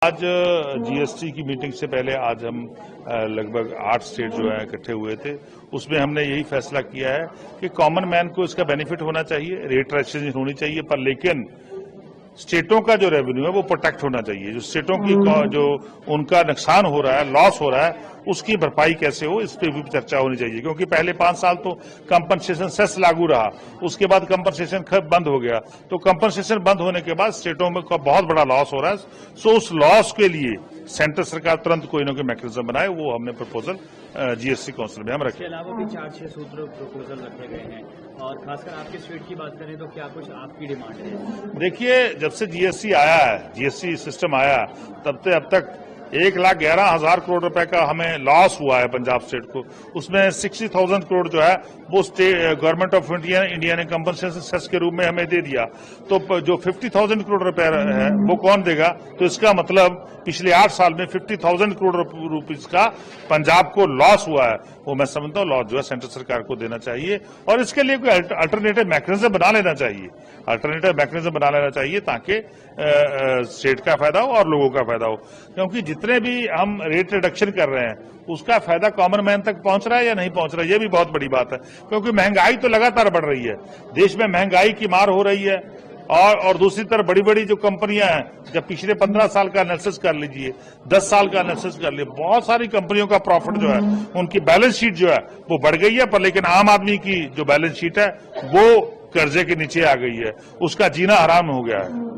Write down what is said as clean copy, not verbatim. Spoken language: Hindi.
आज जीएसटी की मीटिंग से पहले आज हम लगभग 8 स्टेट जो है इकट्ठे हुए थे। उसमें हमने यही फैसला किया है कि कॉमन मैन को इसका बेनिफिट होना चाहिए, रेट रिडक्शन होनी चाहिए, पर लेकिन स्टेटों का जो रेवेन्यू है वो प्रोटेक्ट होना चाहिए। जो स्टेटों की जो उनका नुकसान हो रहा है, लॉस हो रहा है, उसकी भरपाई कैसे हो, इस पे भी चर्चा होनी चाहिए। क्योंकि पहले 5 साल तो कंपनसेशन सेस लागू रहा, उसके बाद कंपनसेशन बंद हो गया। तो कंपनसेशन बंद होने के बाद स्टेटों में बहुत बड़ा लॉस हो रहा है। सो उस लॉस के लिए सेंटर सरकार तुरंत कोई ना कोई मैकेनिज्म बनाए, वो हमने प्रपोजल जीएसटी काउंसिल में हम रखे। इसके अलावा भी 4-6 सूत्र प्रपोजल रखे गए हैं और खासकर आपके स्टेट की बात करें तो क्या कुछ आपकी डिमांड है? देखिए, जब से जीएसटी आया है, जीएसटी सिस्टम आया, तब से अब तक 1,11,000 करोड़ रुपए का हमें लॉस हुआ है पंजाब स्टेट को। उसमें 60,000 करोड़ जो है वो गवर्नमेंट ऑफ इंडिया ने कंपनसेशन सेस के रूप में हमें दे दिया। तो जो 50,000 करोड़ रुपए है वो कौन देगा? तो इसका मतलब पिछले 8 साल में 50,000 करोड़ रुपीज का पंजाब को लॉस हुआ है। वो मैं समझता हूँ लॉस जो है सेंट्रल सरकार को देना चाहिए और इसके लिए कोई अल्टरनेटिव मैकेनिज्म बना लेना चाहिए, ताकि स्टेट का फायदा हो और लोगों का फायदा हो। क्योंकि जितने भी हम रेट रिडक्शन कर रहे हैं उसका फायदा कॉमन मैन तक पहुंच रहा है या नहीं पहुंच रहा है, ये भी बहुत बड़ी बात है। क्योंकि महंगाई तो लगातार बढ़ रही है, देश में महंगाई की मार हो रही है। और दूसरी तरफ बड़ी बड़ी जो कंपनियां हैं, जब पिछले 15 साल का एनालिसिस कर लीजिए, 10 साल का एनालिसिस कर लीजिए, बहुत सारी कंपनियों का प्रॉफिट जो है, उनकी बैलेंस शीट जो है वो बढ़ गई है, पर लेकिन आम आदमी की जो बैलेंस शीट है वो कर्जे के नीचे आ गई है, उसका जीना हराम हो गया है।